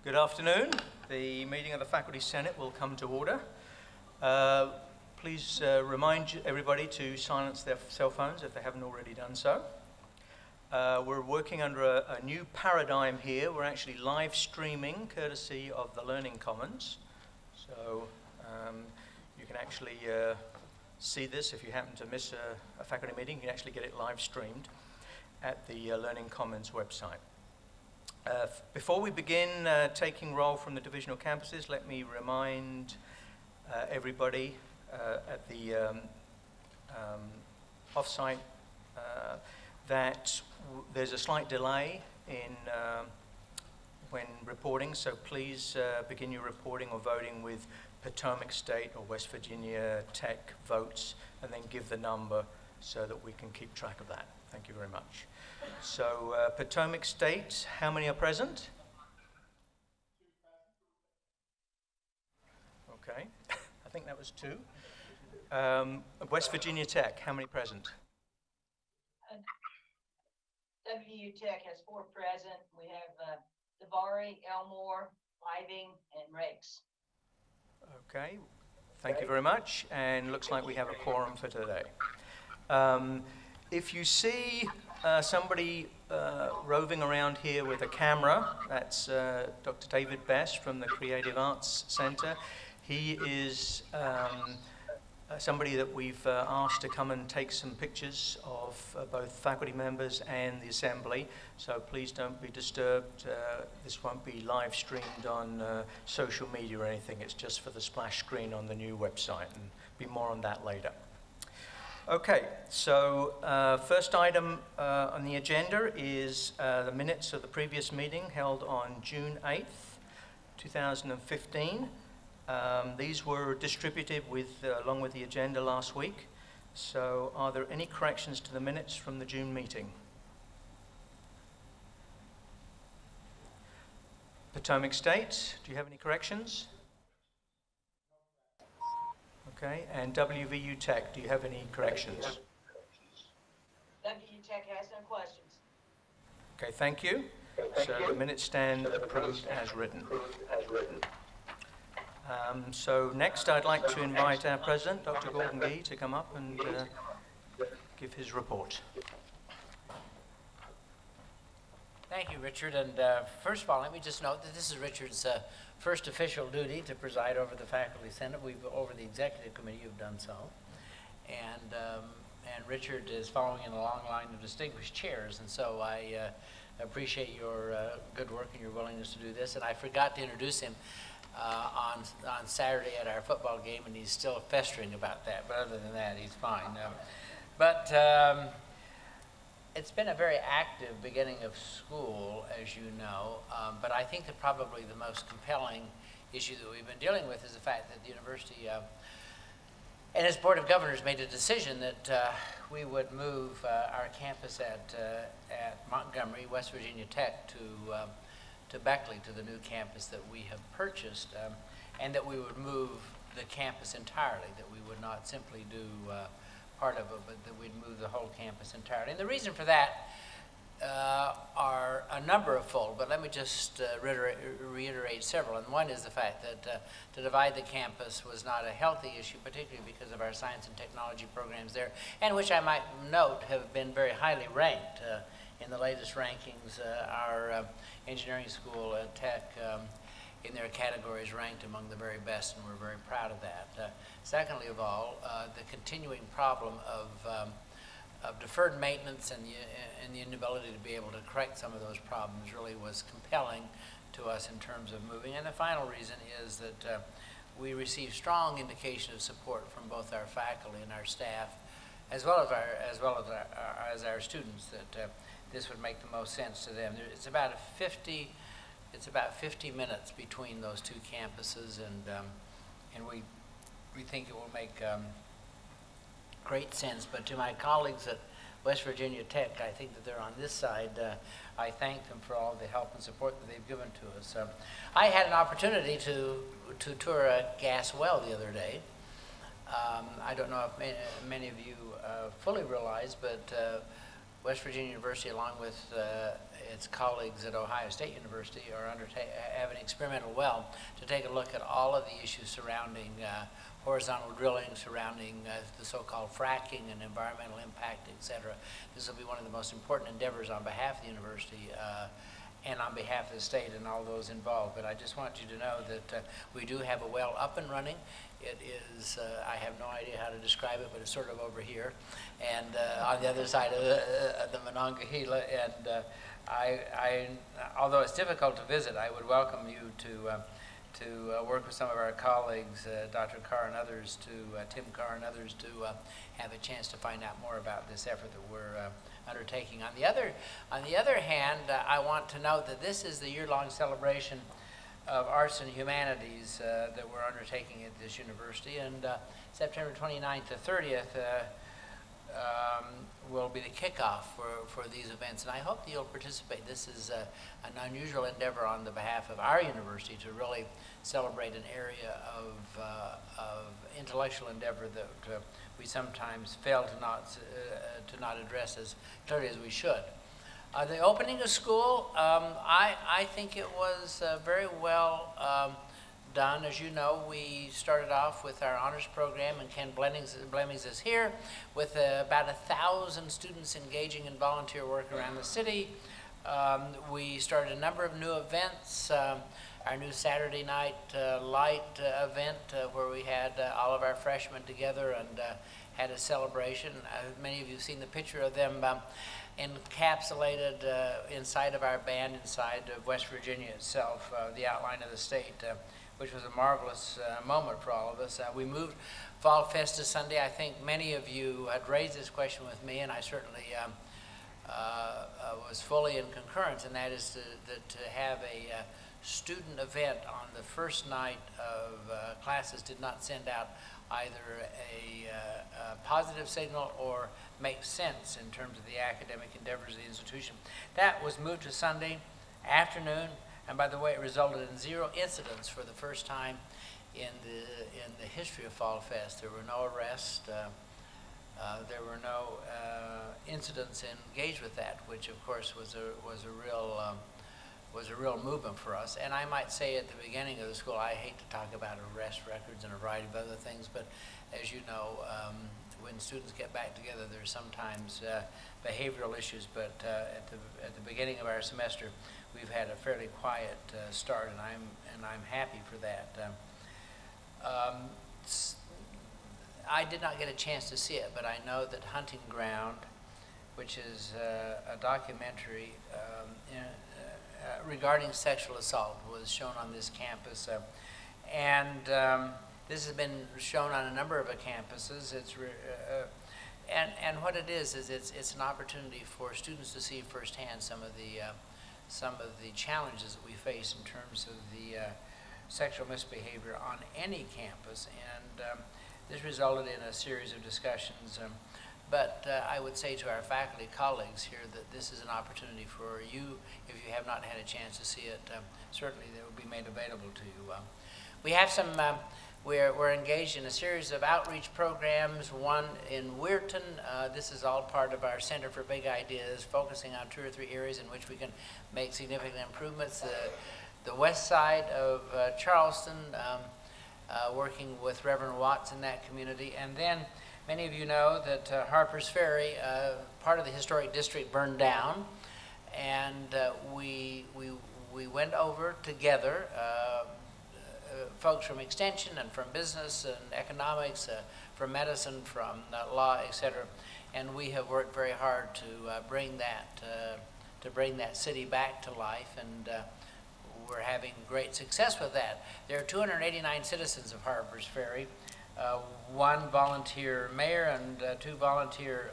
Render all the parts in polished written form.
Good afternoon. The meeting of the Faculty Senate will come to order. Please remind everybody to silence their cell phones if they haven't already done so. We're working under a new paradigm here. We're actually live streaming courtesy of the Learning Commons. So you can actually see this if you happen to miss a faculty meeting. You can actually get it live streamed at the Learning Commons website. Before we begin taking roll from the divisional campuses, let me remind everybody at the off-site that there's a slight delay in when reporting, so please begin your reporting or voting with Potomac State or West Virginia Tech votes, and then give the number so that we can keep track of that. Thank you very much. So, Potomac State, how many are present? Okay, I think that was 2. West Virginia Tech, how many present? WVU Tech has 4 present. We have Davari, Elmore, Living, and Rakes. Okay, thank you very much. And looks like we have a quorum for today. If you see somebody roving around here with a camera, that's Dr. David Best from the Creative Arts Center. He is somebody that we've asked to come and take some pictures of both faculty members and the assembly, so please don't be disturbed. This won't be live streamed on social media or anything. It's just for the splash screen on the new website, and be more on that later. Okay, so first item on the agenda is the minutes of the previous meeting held on June 8th, 2015. These were distributed along with the agenda last week. So are there any corrections to the minutes from the June meeting? Potomac State, do you have any corrections? Okay, and WVU Tech, do you have any corrections? WVU Tech has no questions. Okay, thank you. So the minutes stand approved as written. So next I'd like to invite our President, Dr. Gordon Gee, to come up and give his report. Thank you, Richard. And first of all, let me just note that this is Richard's first official duty to preside over the Faculty Senate. Over the Executive Committee, you've done so. And Richard is following in a long line of distinguished chairs, and so I appreciate your good work and your willingness to do this. And I forgot to introduce him on Saturday at our football game, and he's still festering about that. But other than that, he's fine. It's been a very active beginning of school, as you know, but I think that probably the most compelling issue that we've been dealing with is the fact that the university and its Board of Governors made a decision that we would move our campus at Montgomery, West Virginia Tech, to Beckley, to the new campus that we have purchased, and that we would move the campus entirely, that we would not simply do part of it, but that we'd move the whole campus entirely. And the reason for that are a number of fold, but let me just reiterate several. And one is the fact that to divide the campus was not a healthy issue, particularly because of our science and technology programs there, and which I might note have been very highly ranked. In the latest rankings, our engineering school at Tech in their categories ranked among the very best, and we're very proud of that. Secondly of all, the continuing problem of deferred maintenance and the inability to be able to correct some of those problems really was compelling to us in terms of moving. And the final reason is that we received strong indication of support from both our faculty and our staff, as well as our students, that this would make the most sense to them. It's about 50 minutes between those two campuses, and we think it will make great sense. But to my colleagues at West Virginia Tech, I think that they're on this side. I thank them for all the help and support that they've given to us. I had an opportunity to tour a gas well the other day. I don't know if many of you fully realize, but West Virginia University, along with its colleagues at Ohio State University, are have an experimental well to take a look at all of the issues surrounding horizontal drilling, surrounding the so-called fracking and environmental impact, et cetera. This will be one of the most important endeavors on behalf of the university and on behalf of the state and all those involved. But I just want you to know that we do have a well up and running. It is, I have no idea how to describe it, but it's sort of over here and on the other side of the Monongahela. And although it's difficult to visit, I would welcome you to work with some of our colleagues, Dr. Carr and others, Tim Carr and others, to have a chance to find out more about this effort that we're undertaking. On the other hand, I want to note that this is the year-long celebration of arts and humanities that we're undertaking at this university, and September 29th to 30th will be the kickoff for these events, and I hope that you'll participate. This is an unusual endeavor on the behalf of our university to really celebrate an area of intellectual endeavor that we sometimes fail to not address as clearly as we should. The opening of school, I think it was very well done. As you know, we started off with our honors program, and Ken Blemmings is here, with about 1,000 students engaging in volunteer work around the city. We started a number of new events. Our new Saturday night light event where we had all of our freshmen together and had a celebration. Many of you have seen the picture of them encapsulated inside of our band, inside of West Virginia itself, the outline of the state, which was a marvelous moment for all of us. We moved Fall Fest to Sunday. I think many of you had raised this question with me, and I certainly was fully in concurrence, and that is to have a student event on the first night of classes did not send out either a positive signal or make sense in terms of the academic endeavors of the institution. That was moved to Sunday afternoon, and by the way, it resulted in 0 incidents for the first time in the history of Fall Fest. There were no arrests. There were no incidents engaged with that, which of course was a real movement for us. And I might say at the beginning of the school, I hate to talk about arrest records and a variety of other things, but as you know, when students get back together, there's sometimes behavioral issues, but at the beginning of our semester, we've had a fairly quiet start, and I'm happy for that. I did not get a chance to see it, but I know that Hunting Ground, which is a documentary regarding sexual assault, was shown on this campus, and this has been shown on a number of campuses. And what it is it's an opportunity for students to see firsthand some of the challenges that we face in terms of the sexual misbehavior on any campus, and this resulted in a series of discussions. But I would say to our faculty colleagues here that this is an opportunity for you, if you have not had a chance to see it, certainly they will be made available to you. We have some, we're engaged in a series of outreach programs, one in Weirton. This is all part of our Center for Big Ideas, focusing on 2 or 3 areas in which we can make significant improvements. The west side of Charleston, working with Reverend Watts in that community. And then many of you know that Harper's Ferry, part of the historic district, burned down, and we went over together, folks from Extension and from business and economics, from medicine, from law, etc., and we have worked very hard to bring that city back to life, and we're having great success with that. There are 289 citizens of Harper's Ferry. 1 volunteer mayor and 2 volunteer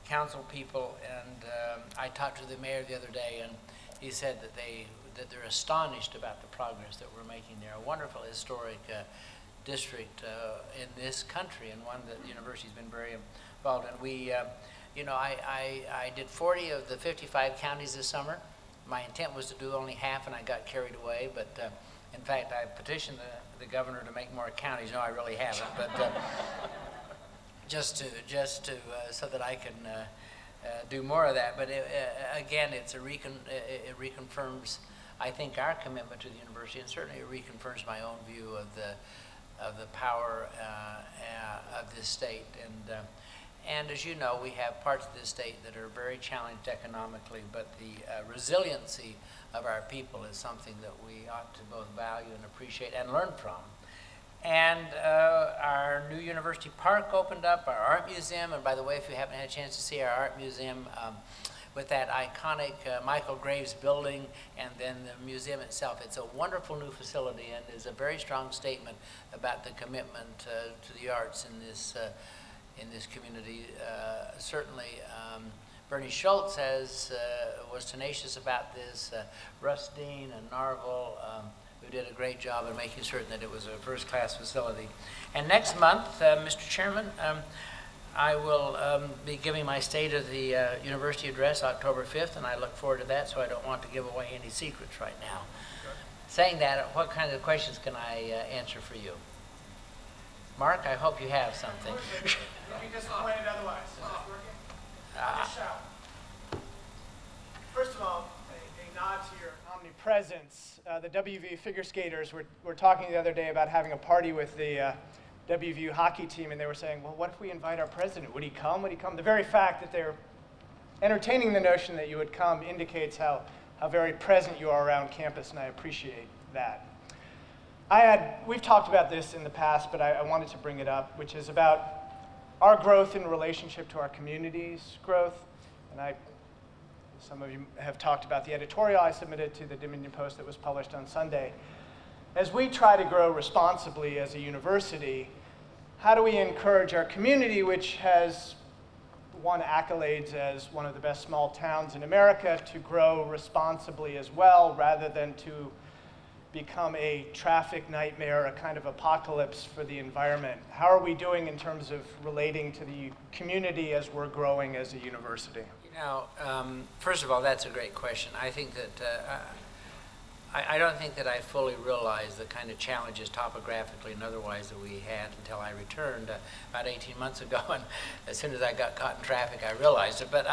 council people, and I talked to the mayor the other day, and he said that they're astonished about the progress that we're making there. A wonderful historic district in this country, and one that the university's been very involved in. We, you know, I did 40 of the 55 counties this summer. My intent was to do only half, and I got carried away, but in fact, I petitioned the governor to make more counties. No, I really haven't, but just to so that I can do more of that. But again, it reconfirms, I think, our commitment to the university, and certainly it reconfirms my own view of the power of this state. And as you know, we have parts of this state that are very challenged economically, but the resiliency of our people is something that we ought to both value and appreciate and learn from. And our new university park opened up, our art museum, and by the way, if you haven't had a chance to see our art museum, with that iconic Michael Graves building and then the museum itself, it's a wonderful new facility and is a very strong statement about the commitment to the arts in this community. Certainly, Bernie Schultz was tenacious about this, Russ Dean and Narvel, who did a great job in making certain that it was a first-class facility. And next month, Mr. Chairman, I will be giving my State of the University address October 5th, and I look forward to that, so I don't want to give away any secrets right now. Saying that, what kind of questions can I answer for you? Mark, I hope you have something. You'd be disappointed otherwise. Is this working? Just shout. First of all, a nod to your omnipresence. The WVU figure skaters were talking the other day about having a party with the WVU hockey team, and they were saying, well, what if we invite our president? Would he come? Would he come? The very fact that they're entertaining the notion that you would come indicates how very present you are around campus, and I appreciate that. We've talked about this in the past, but I wanted to bring it up, which is about our growth in relationship to our community's growth. And some of you have talked about the editorial I submitted to the Dominion Post that was published on Sunday. As we try to grow responsibly as a university, how do we encourage our community, which has won accolades as one of the best small towns in America, to grow responsibly as well, rather than to become a traffic nightmare, a kind of apocalypse for the environment? How are we doing in terms of relating to the community as we're growing as a university? You know, first of all, that's a great question. I think that I don't think that I fully realized the kind of challenges topographically and otherwise that we had until I returned about 18 months ago. And as soon as I got caught in traffic, I realized it. But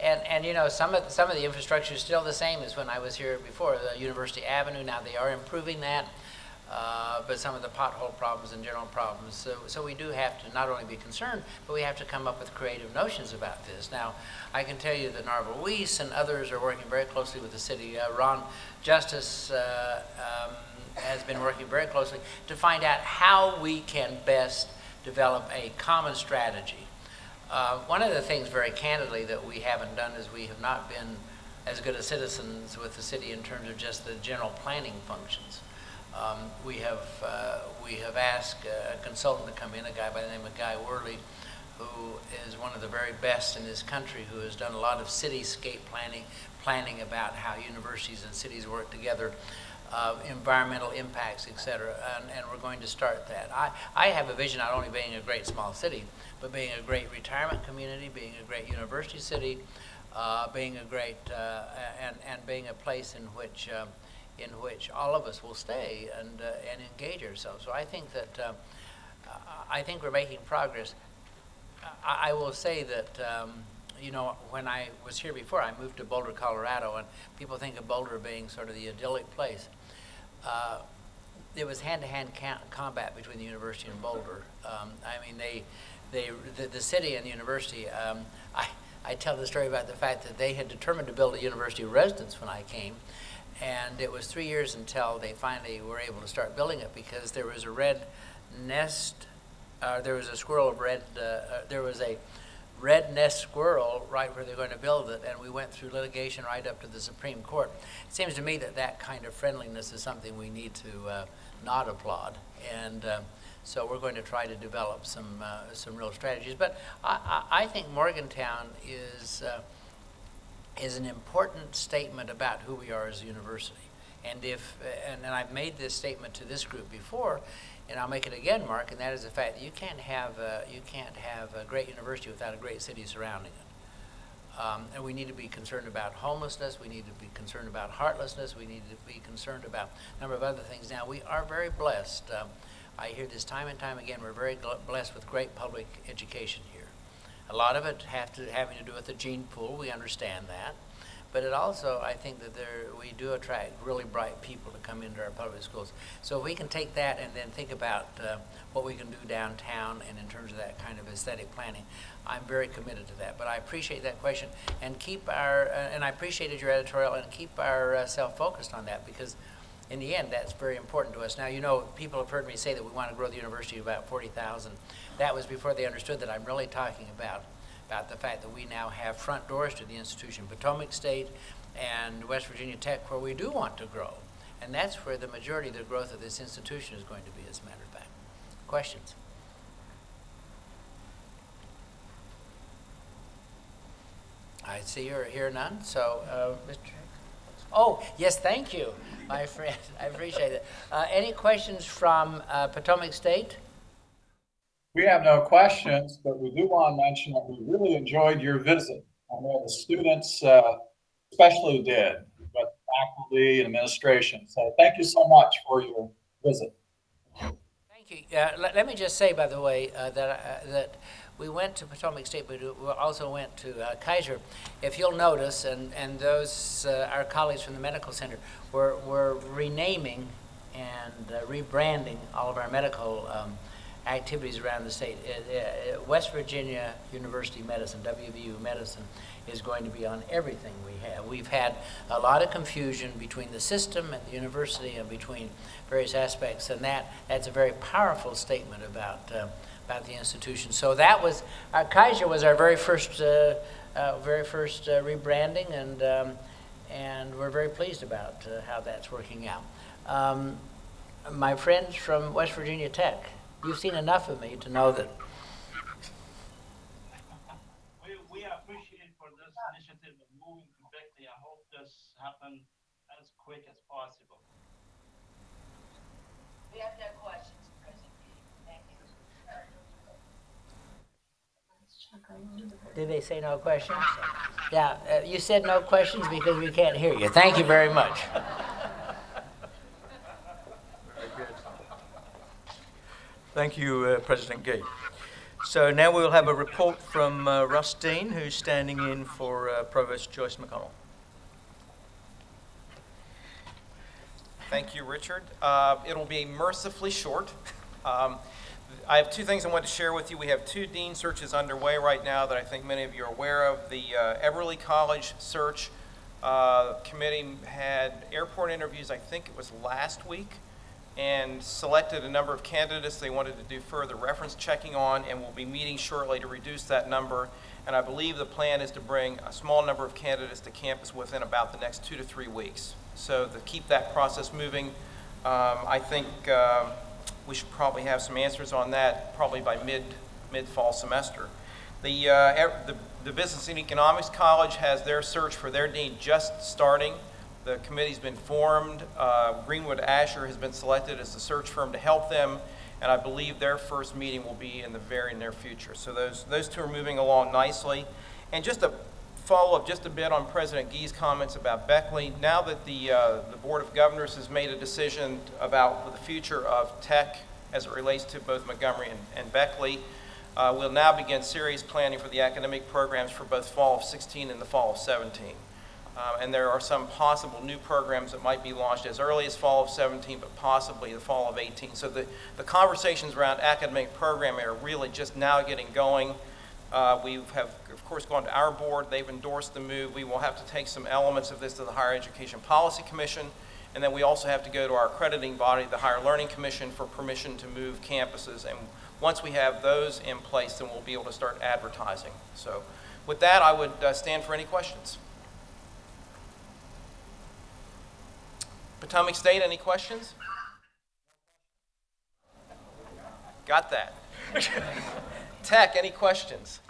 and you know, some of the infrastructure is still the same as when I was here before. The University Avenue, now they are improving that. But some of the pothole problems and general problems. So we do have to not only be concerned, but we have to come up with creative notions about this. Now, I can tell you that Narvel Weiss and others are working very closely with the city. Ron Justice has been working very closely to find out how we can best develop a common strategy. One of the things, very candidly, that we haven't done is we have not been as good as citizens with the city in terms of just the general planning functions. We have asked a consultant to come in, a guy by the name of Guy Worley, who is one of the very best in this country, who has done a lot of cityscape planning about how universities and cities work together, environmental impacts, etc. And we're going to start that. I have a vision not only being a great small city, but being a great retirement community, being a great university city, being a great and being a place in which all of us will stay and engage ourselves. So I think that I think we're making progress. I will say that you know, when I was here before, I moved to Boulder, Colorado, and people think of Boulder being sort of the idyllic place. There was hand-to-hand combat between the university and Boulder. I mean, the city and the university. I tell the story about the fact that they had determined to build a university residence when I came. And it was 3 years until they finally were able to start building it, because there was a red nest, there was a squirrel of red, there was a red nest squirrel right where they're going to build it, and we went through litigation right up to the Supreme Court. It seems to me that that kind of friendliness is something we need to not applaud. And so we're going to try to develop some real strategies. But I think Morgantown is an important statement about who we are as a university. And and I've made this statement to this group before, and I'll make it again, Mark, and that is the fact that you can't have a great university without a great city surrounding it. And we need to be concerned about homelessness. We need to be concerned about heartlessness. We need to be concerned about a number of other things. Now, we are very blessed. I hear this time and time again. We're very blessed with great public education here. A lot of it having to do with the gene pool. We understand that. But it also, I think that we do attract really bright people to come into our public schools. So if we can take that and then think about what we can do downtown and in terms of that kind of aesthetic planning, I'm very committed to that. But I appreciate that question, and keep and I appreciated your editorial, and keep ourselves focused on that, because in the end, that's very important to us. Now, you know, people have heard me say that we want to grow the university to about 40,000. That was before they understood that I'm really talking about the fact that we now have front doors to the institution, Potomac State and West Virginia Tech, where we do want to grow. And that's where the majority of the growth of this institution is going to be, as a matter of fact. Questions? I see or hear none, so Mr. Oh, yes, thank you, my friend. I appreciate it. Any questions from Potomac State? We have no questions, but we do want to mention that we really enjoyed your visit. I know the students especially did, but faculty and administration. So thank you so much for your visit. Thank you. Let me just say, by the way, that we went to Potomac State, but we also went to Kaiser. If you'll notice, and those our colleagues from the medical center were renaming and rebranding all of our medical activities around the state. West Virginia University Medicine, WVU Medicine, is going to be on everything we have. We've had a lot of confusion between the system and the university and between various aspects, and that's a very powerful statement about the institution. So that was, Kaiser was our very first rebranding, and we're very pleased about how that's working out. My friends from West Virginia Tech, you've seen enough of me to know that. We appreciate for this initiative of moving to Beckley. I hope this happens as quick as possible. We have no questions, President. Thank you. Did they say no questions? Yeah, you said no questions because we can't hear you. Thank you very much. Thank you, President Gee. So now we will have a report from Russ Dean, who's standing in for Provost Joyce McConnell. Thank you, Richard. It'll be mercifully short. I have two things I want to share with you. We have two dean searches underway right now that I think many of you are aware of. The Eberly College search committee had airport interviews, I think it was last week, and selected a number of candidates they wanted to do further reference checking on, and we'll be meeting shortly to reduce that number. And I believe the plan is to bring a small number of candidates to campus within about the next 2 to 3 weeks. So to keep that process moving, I think we should probably have some answers on that probably by mid-fall semester. The Business and Economics College has their search for their dean just starting. The committee's been formed. Greenwood Asher has been selected as the search firm to help them, and I believe their first meeting will be in the very near future. So those two are moving along nicely. And just to follow up just a bit on President Gee's comments about Beckley, now that the Board of Governors has made a decision about the future of tech as it relates to both Montgomery and Beckley, we'll now begin serious planning for the academic programs for both fall of 16 and the fall of 17. And there are some possible new programs that might be launched as early as fall of 17, but possibly the fall of 18. So the conversations around academic programming are really just now getting going. We have, of course, gone to our board. They've endorsed the move. We will have to take some elements of this to the Higher Education Policy Commission, and then we also have to go to our accrediting body, the Higher Learning Commission, for permission to move campuses. And once we have those in place, then we'll be able to start advertising. So with that, I would stand for any questions. Potomac State, any questions? Got that. Tech, any questions?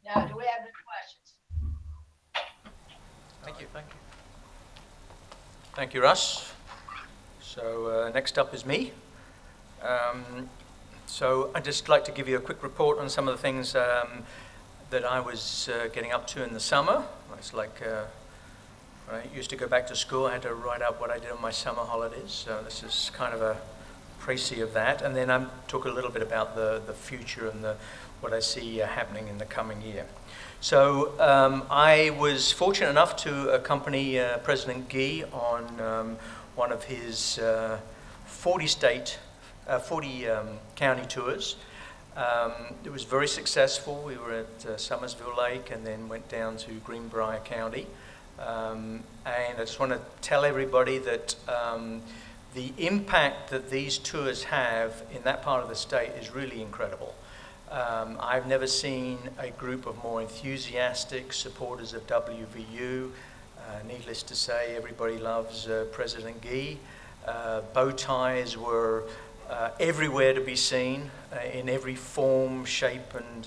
No, do we have any questions? Thank you. Thank you. Thank you, Russ. So next up is me. So I'd just like to give you a quick report on some of the things that I was getting up to in the summer. It's like when I used to go back to school, I had to write up what I did on my summer holidays. So this is kind of a précis of that, and then I'm talk a little bit about the future and what I see happening in the coming year. So I was fortunate enough to accompany President Gee on one of his 40 county tours. It was very successful. We were at Summersville Lake and then went down to Greenbrier County. And I just want to tell everybody that the impact that these tours have in that part of the state is really incredible. I've never seen a group of more enthusiastic supporters of WVU. Needless to say, everybody loves President Gee. Bow ties were everywhere to be seen, in every form, shape, and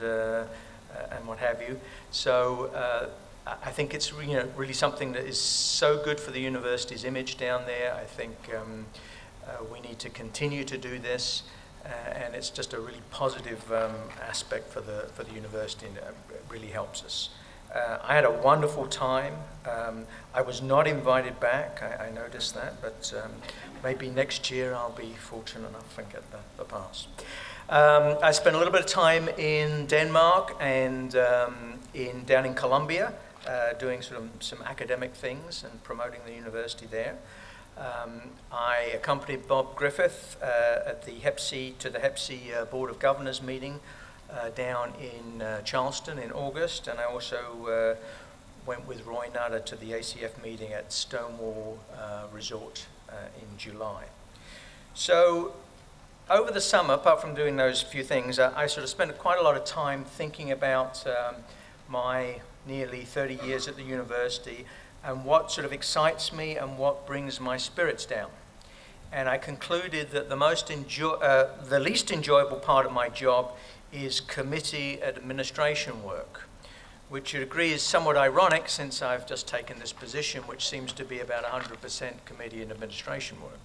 what have you. So I think it's really something that is so good for the university's image down there. I think we need to continue to do this, and it's just a really positive aspect for the university, and it really helps us. I had a wonderful time. I was not invited back, I noticed that, but maybe next year I'll be fortunate enough and get the pass. I spent a little bit of time in Denmark and down in Colombia, doing sort of some academic things and promoting the university there. I accompanied Bob Griffith at the to the HEPC Board of Governors meeting down in Charleston in August, and I also went with Roy Nutter to the ACF meeting at Stonewall Resort in July. So over the summer, apart from doing those few things, I sort of spent quite a lot of time thinking about my nearly 30 years at the university and what sort of excites me and what brings my spirits down. And I concluded that the least enjoyable part of my job is committee administration work, which you'd agree is somewhat ironic since I've just taken this position, which seems to be about 100% committee and administration work.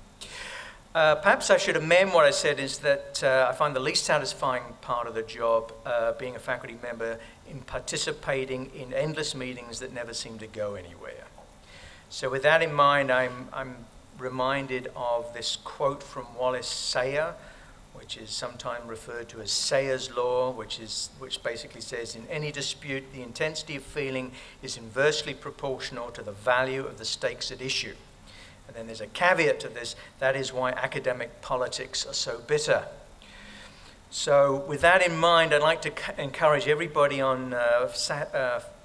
Perhaps I should amend what I said is that I find the least satisfying part of the job being a faculty member in participating in endless meetings that never seem to go anywhere. So with that in mind, I'm reminded of this quote from Wallace Sayre, which is sometimes referred to as Sayre's Law, which basically says, in any dispute, the intensity of feeling is inversely proportional to the value of the stakes at issue. And then there's a caveat to this: that is why academic politics are so bitter. So with that in mind, I'd like to encourage everybody on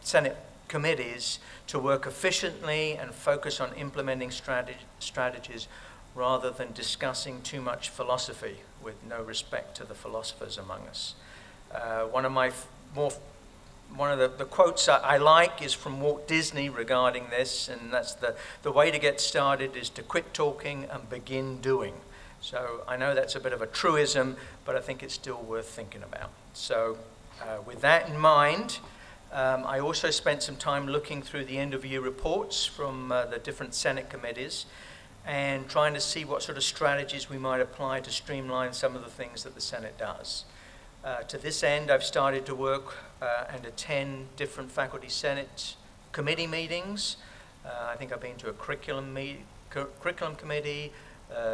Senate committees to work efficiently and focus on implementing strategies rather than discussing too much philosophy, with no respect to the philosophers among us. One of the quotes I like is from Walt Disney regarding this, and that's the way to get started is to quit talking and begin doing. So I know that's a bit of a truism, but I think it's still worth thinking about. So with that in mind, I also spent some time looking through the end-of-year reports from the different Senate committees and trying to see what sort of strategies we might apply to streamline some of the things that the Senate does. To this end, I've started to work and attend different faculty Senate committee meetings. I think I've been to a curriculum committee,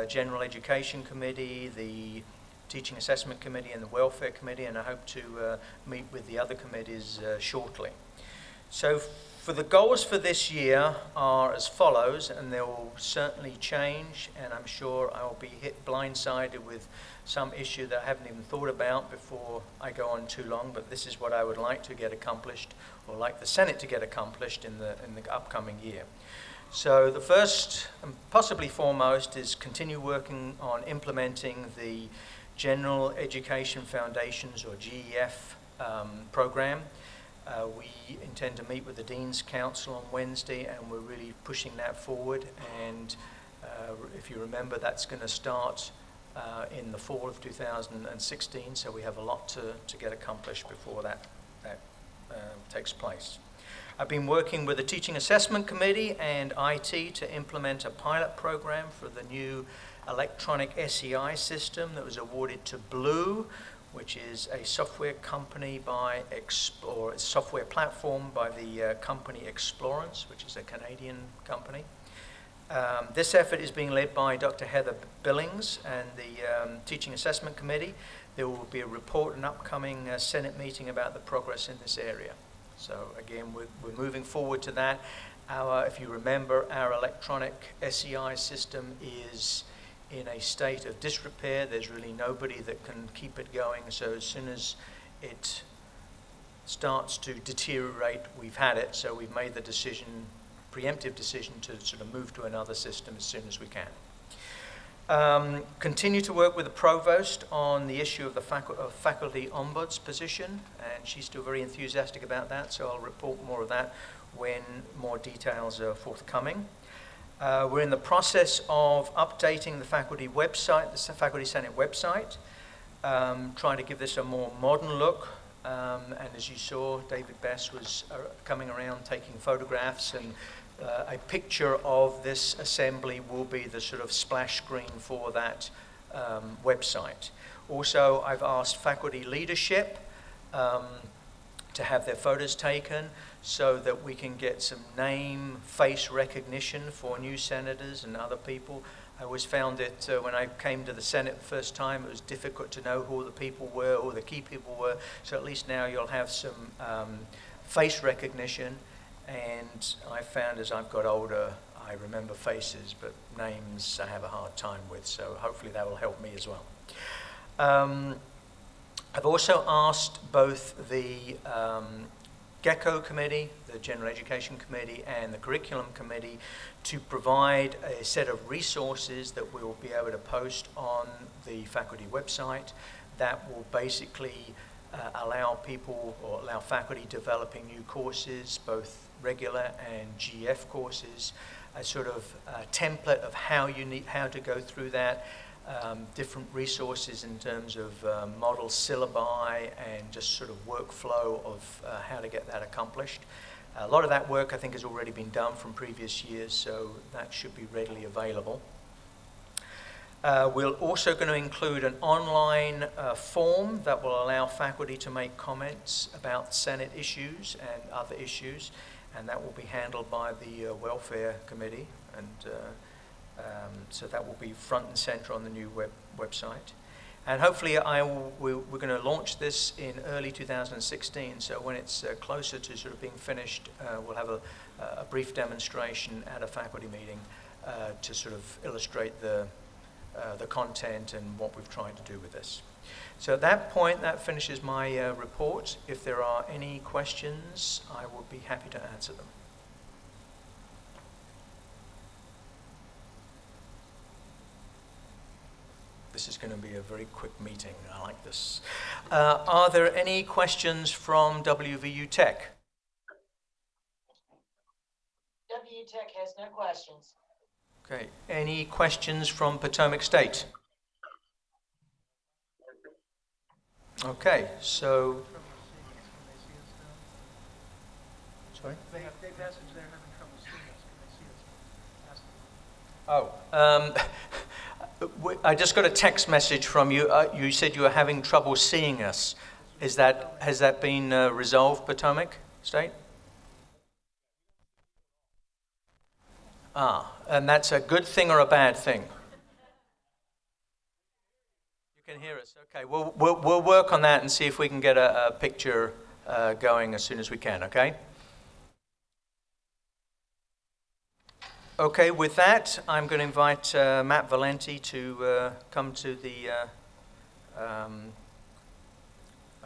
general education committee, the teaching assessment committee, and the welfare committee, and I hope to meet with the other committees shortly. So for the goals for this year are as follows, and they will certainly change, and I'm sure I'll be hit blindsided with some issue that I haven't even thought about before I go on too long, but this is what I would like to get accomplished, or like the Senate to get accomplished in the upcoming year. So the first, and possibly foremost, is continue working on implementing the General Education Foundations, or GEF, program. We intend to meet with the Dean's Council on Wednesday, and we're really pushing that forward. And if you remember, that's going to start in the fall of 2016, so we have a lot to get accomplished before that takes place. I've been working with the Teaching Assessment Committee and IT to implement a pilot program for the new electronic SEI system that was awarded to Blue, which is a software company or a software platform by the company Explorance, which is a Canadian company. This effort is being led by Dr. Heather Billings and the Teaching Assessment Committee. There will be a report, an upcoming Senate meeting about the progress in this area. So again, we're moving forward to that. If you remember, our electronic SEI system is in a state of disrepair. There's really nobody that can keep it going. So as soon as it starts to deteriorate, we've had it. So we've made the decision, preemptive decision, to sort of move to another system as soon as we can. Continue to work with the provost on the issue of the faculty ombuds position, and she's still very enthusiastic about that, so I'll report more of that when more details are forthcoming. We're in the process of updating the faculty website, the Faculty Senate website, trying to give this a more modern look. And as you saw, David Best was coming around taking photographs, and a picture of this assembly will be the sort of splash screen for that website. Also, I've asked faculty leadership to have their photos taken so that we can get some name, face recognition for new senators and other people. I always found it, when I came to the Senate the first time, it was difficult to know who the people were, who the key people were. So at least now you'll have some face recognition. And I found as I've got older, I remember faces, but names I have a hard time with. So hopefully that will help me as well. I've also asked both the GECO committee, the General Education Committee, and the Curriculum Committee to provide a set of resources that we will be able to post on the faculty website that will basically allow people, or allow faculty developing new courses, both regular and GF courses, a sort of template of how to go through that, different resources in terms of model syllabi and just sort of workflow of how to get that accomplished. A lot of that work I think has already been done from previous years, so that should be readily available. We're also going to include an online form that will allow faculty to make comments about Senate issues and other issues, and that will be handled by the Welfare Committee, and so that will be front and center on the new website. And hopefully we're going to launch this in early 2016, so when it's closer to sort of being finished, we'll have a brief demonstration at a faculty meeting to sort of illustrate the content and what we've tried to do with this. So at that point, that finishes my report. If there are any questions, I will be happy to answer them. This is going to be a very quick meeting. I like this. Are there any questions from WVU Tech? WVU Tech has no questions. Okay. Any questions from Potomac State? Okay, so. Sorry? They've messaged they're having trouble seeing us. Can they see us? Oh. I just got a text message from you. You said you were having trouble seeing us. Has that been resolved, Potomac State? And that's a good thing or a bad thing? You can hear us. Okay, we'll work on that and see if we can get a picture going as soon as we can, okay? Okay, with that, I'm going to invite Matt Valenti to come to the, I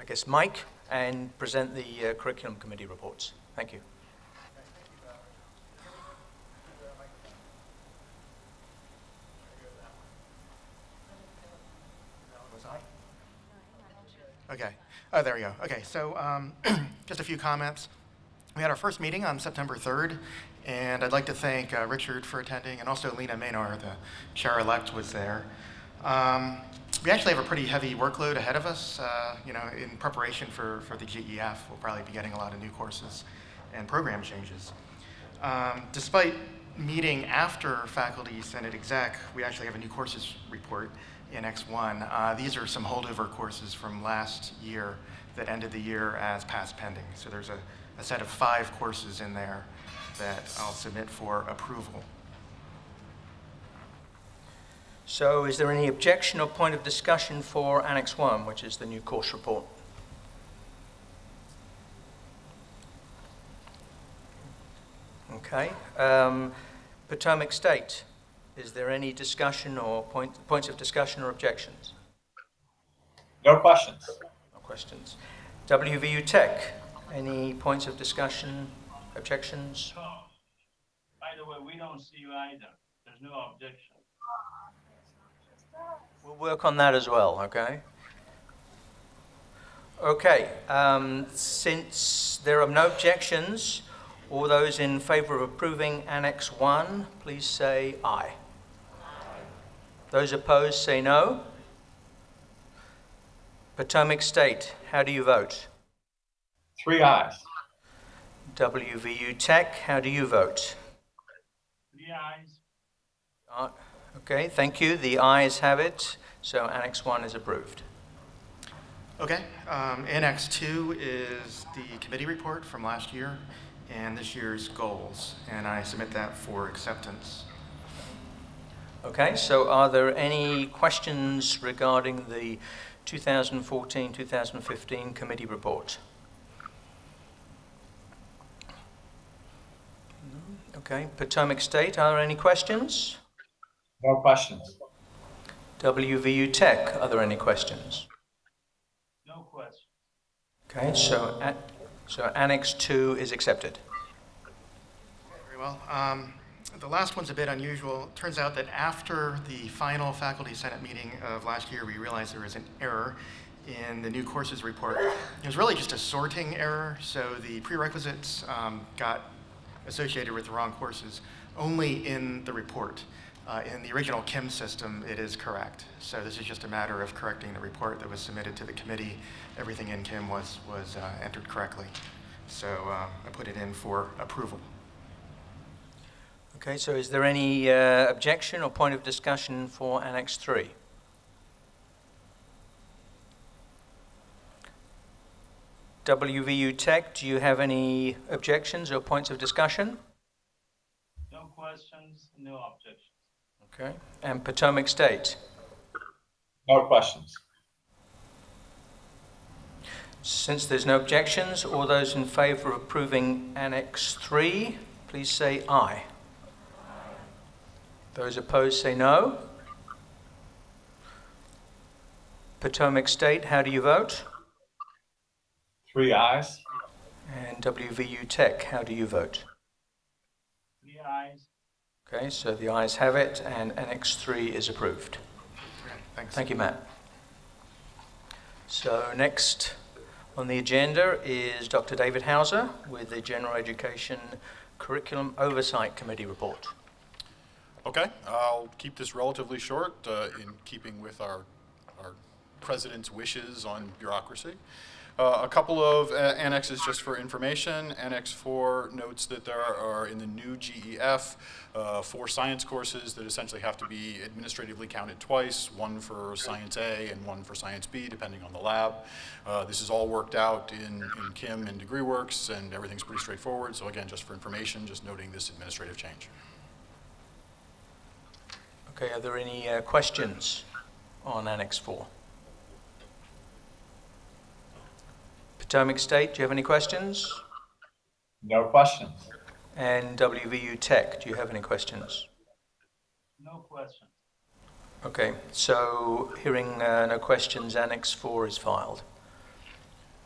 guess, mic and present the Curriculum Committee reports. Thank you. Okay. Oh, there we go. Okay, so just a few comments. We had our first meeting on September 3rd, and I'd like to thank Richard for attending, and also Lena Maynor, the chair-elect, was there. We actually have a pretty heavy workload ahead of us. You know, in preparation for the GEF, we'll probably be getting a lot of new courses and program changes. Despite meeting after Faculty Senate Exec, we actually have a new courses report in X1. These are some holdover courses from last year that ended the year as pass pending. So there's a set of 5 courses in there that I'll submit for approval. So is there any objection or point of discussion for Annex 1, which is the new course report? Okay. Potomac State, is there any discussion or points of discussion or objections? No questions. No questions. WVU Tech, any points of discussion, objections? No. By the way, we don't see you either. There's no objection. We'll work on that as well, okay? Okay, since there are no objections, all those in favor of approving Annex 1, please say aye. Those opposed, say no. Potomac State, how do you vote? 3 ayes. WVU Tech, how do you vote? 3 ayes. Okay, thank you. The ayes have it, so Annex 1 is approved. Okay, Annex 2 is the committee report from last year and this year's goals, and I submit that for acceptance. Okay, so are there any questions regarding the 2014-2015 committee report? Okay, Potomac State, are there any questions? No questions. WVU Tech, are there any questions? No question. Okay, so Annex 2 is accepted. Very well. The last one's a bit unusual. It turns out that after the final Faculty Senate meeting of last year, we realized there was an error in the new courses report. It was really just a sorting error, so the prerequisites got associated with the wrong courses only in the report. In the original KIM system, it is correct. So this is just a matter of correcting the report that was submitted to the committee. Everything in KIM was entered correctly. So I put it in for approval. Okay, so is there any objection or point of discussion for Annex 3? WVU Tech, do you have any objections or points of discussion? No questions, no objections. Okay, and Potomac State? No questions. Since there's no objections, all those in favor of approving Annex 3, please say aye. Those opposed say no. Potomac State, how do you vote? 3 ayes. And WVU Tech, how do you vote? 3 ayes. Okay, so the ayes have it, and Annex 3 is approved. Thanks. Thank you, Matt. So next on the agenda is Dr. David Hauser with the General Education Curriculum Oversight Committee report. Okay, I'll keep this relatively short in keeping with our president's wishes on bureaucracy. A couple of annexes just for information. Annex 4 notes that there are in the new GEF 4 science courses that essentially have to be administratively counted twice, one for Science A and one for Science B, depending on the lab. This is all worked out in KIM and DegreeWorks, and everything's pretty straightforward. So again, just for information, just noting this administrative change. Okay, are there any questions on Annex 4? Potomac State, do you have any questions? No questions. And WVU Tech, do you have any questions? No questions. Okay, so hearing no questions, Annex 4 is filed.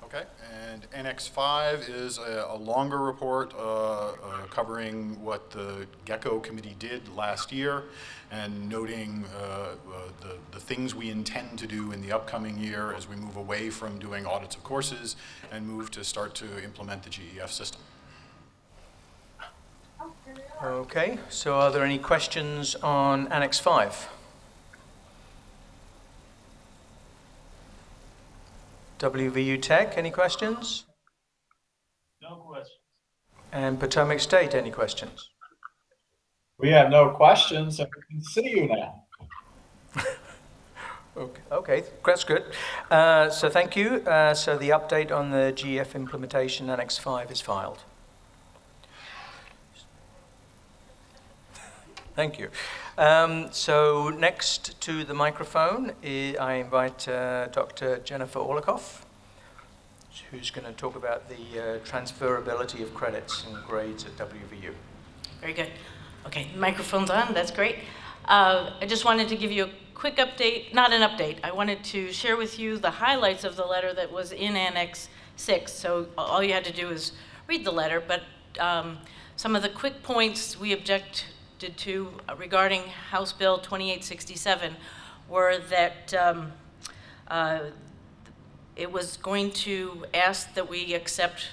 Okay, and Annex 5 is a longer report covering what the GECO committee did last year and noting the things we intend to do in the upcoming year as we move away from doing audits of courses and move to start to implement the GEF system. Okay, so are there any questions on Annex 5? WVU Tech, any questions? No questions. And Potomac State, any questions? We have no questions, and we can see you now. Okay, that's good. So thank you. So the update on the GEF implementation, Annex 5, is filed. Thank you. So next to the microphone, I invite Dr. Jennifer Orlikoff, who's going to talk about the transferability of credits and grades at WVU. Very good. Okay, microphone's on, that's great. I just wanted to give you a quick update, not an update. I wanted to share with you the highlights of the letter that was in Annex 6. So all you had to do is read the letter, but some of the quick points we objected to regarding House Bill 2867 were that it was going to ask that we accept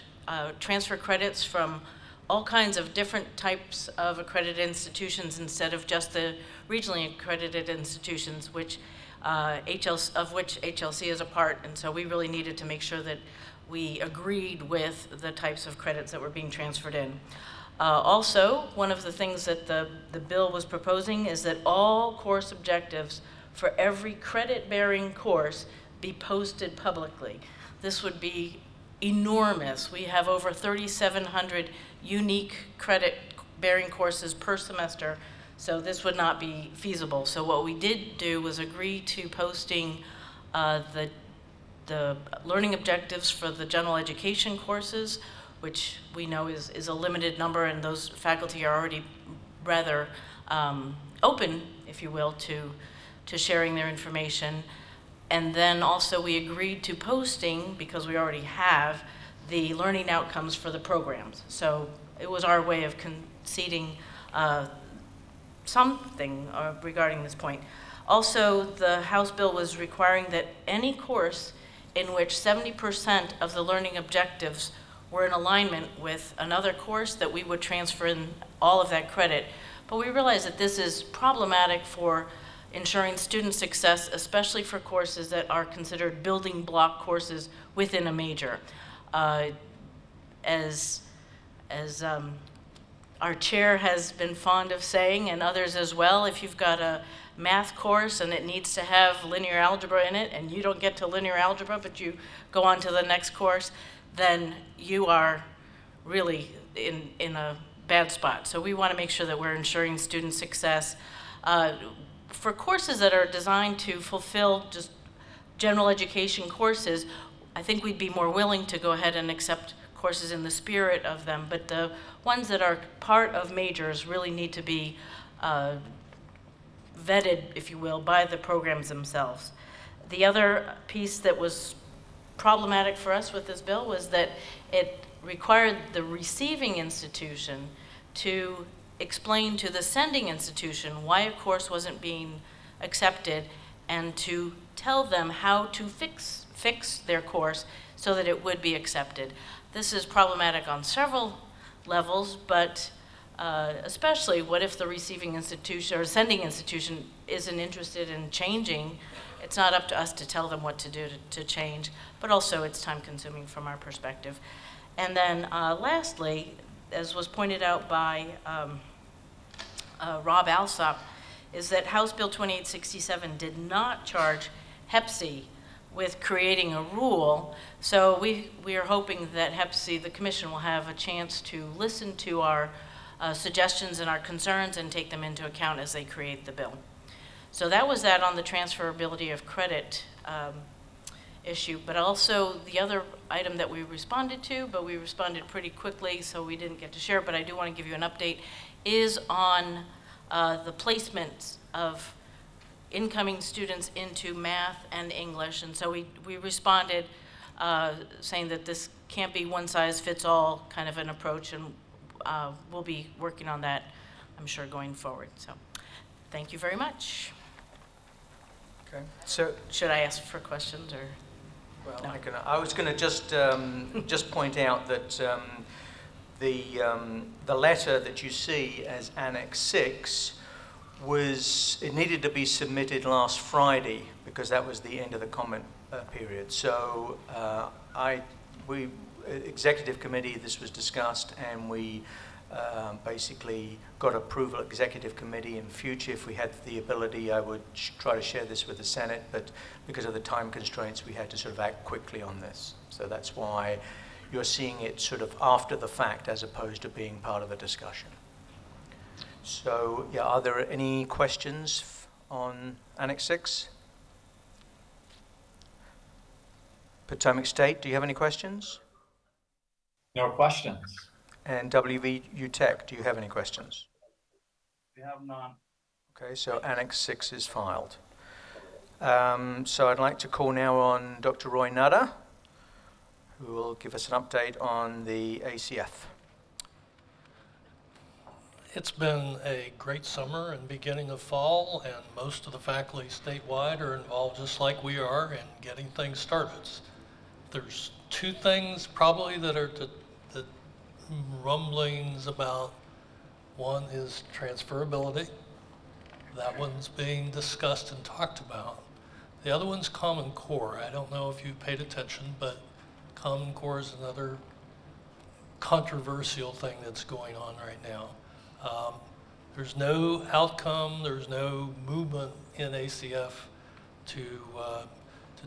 transfer credits from all kinds of different types of accredited institutions instead of just the regionally accredited institutions, which of which HLC is a part. And so we really needed to make sure that we agreed with the types of credits that were being transferred in. Also, one of the things that the bill was proposing is that all course objectives for every credit-bearing course be posted publicly. This would be enormous. We have over 3,700 unique credit-bearing courses per semester, so this would not be feasible. So what we did do was agree to posting the learning objectives for the general education courses, which we know is a limited number, and those faculty are already rather open, if you will, to sharing their information. And then also we agreed to posting, because we already have, the learning outcomes for the programs. So it was our way of conceding something regarding this point. Also, the House bill was requiring that any course in which 70% of the learning objectives were in alignment with another course, that we would transfer in all of that credit. But we realize that this is problematic for ensuring student success, especially for courses that are considered building block courses within a major. As our chair has been fond of saying, and others as well, if you've got a math course and it needs to have linear algebra in it, and you don't get to linear algebra, but you go on to the next course, then you are really in a bad spot. So we want to make sure that we're ensuring student success. For courses that are designed to fulfill just general education courses, I think we'd be more willing to go ahead and accept courses in the spirit of them, but the ones that are part of majors really need to be vetted, if you will, by the programs themselves. The other piece that was problematic for us with this bill was that it required the receiving institution to explain to the sending institution why a course wasn't being accepted, and to tell them how to fix their course so that it would be accepted. This is problematic on several levels, but especially what if the receiving institution or sending institution isn't interested in changing? It's not up to us to tell them what to do to change, but also it's time consuming from our perspective. And then lastly, as was pointed out by Rob Alsop, is that House Bill 2867 did not charge HEPC with creating a rule. So we are hoping that HEPC, the commission, will have a chance to listen to our suggestions and our concerns and take them into account as they create the bill. So that was that on the transferability of credit issue, but also the other item that we responded to, but we responded pretty quickly, so we didn't get to share, but I do want to give you an update, is on the placements of incoming students into math and English. And so we responded saying that this can't be one size fits all kind of an approach, and we'll be working on that, I'm sure, going forward. So thank you very much. Okay. So should I ask for questions, or? Well, no? I was going to just point out that the letter that you see as Annex 6 it needed to be submitted last Friday because that was the end of the comment period. So executive committee, this was discussed, and we basically got approval at executive committee. In future, if we had the ability, I would try to share this with the Senate, but because of the time constraints, we had to sort of act quickly on this. So that's why you're seeing it sort of after the fact as opposed to being part of the discussion. So, yeah, are there any questions on Annex 6? Potomac State, do you have any questions? No questions. And WVU Tech, do you have any questions? We have none. Okay, so Annex 6 is filed. So I'd like to call now on Dr. Roy Nutter, who will give us an update on the ACF. It's been a great summer and beginning of fall, and most of the faculty statewide are involved just like we are in getting things started. There's two things probably that are the rumblings about. One is transferability. That one's being discussed and talked about. The other one's Common Core. I don't know if you paid attention, but Common Core is another controversial thing that's going on right now. There's no outcome, there's no movement in ACF to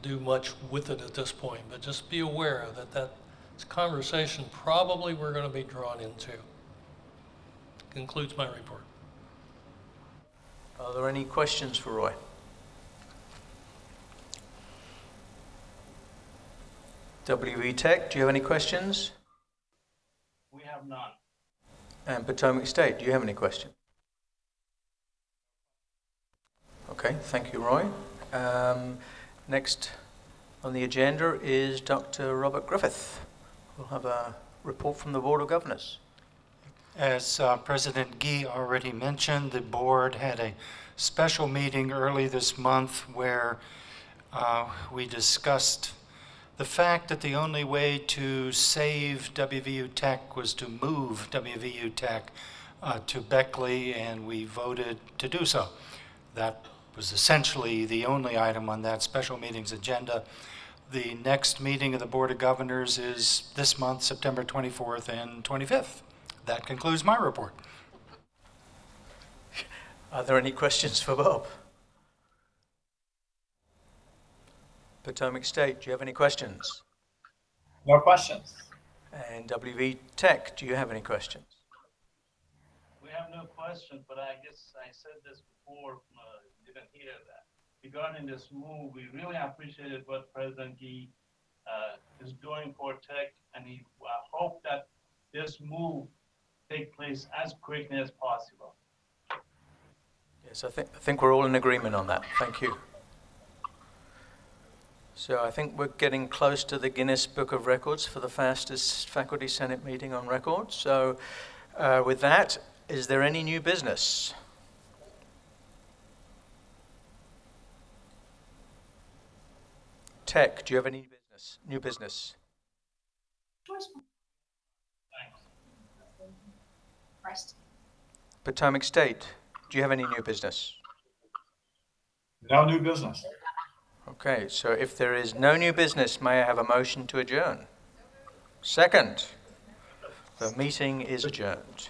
do much with it at this point, but just be aware that that's a conversation probably we're going to be drawn into. Concludes my report. Are there any questions for Roy? WV Tech, do you have any questions? We have none. And Potomac State, do you have any questions? Okay, thank you, Roy. Next on the agenda is Dr. Robert Griffith. We'll have a report from the Board of Governors. As President Gee already mentioned, the board had a special meeting early this month where we discussed the fact that the only way to save WVU Tech was to move WVU Tech to Beckley, and we voted to do so. That was essentially the only item on that special meeting's agenda. The next meeting of the Board of Governors is this month, September 24th and 25th. That concludes my report. Are there any questions for Bob? Potomac State, do you have any questions? No questions. And WV Tech, do you have any questions? We have no questions, but I guess I said this before, didn't hear that. Regarding this move, we really appreciated what President Gee is doing for Tech, and I hope that this move take place as quickly as possible. Yes, I think we're all in agreement on that. Thank you. So I think we're getting close to the Guinness Book of Records for the fastest Faculty Senate meeting on record. So with that, is there any new business? Tech, do you have any business? New business? Thanks. Potomac State, do you have any new business? No new business. Okay, so if there is no new business, may I have a motion to adjourn? Second. The meeting is adjourned.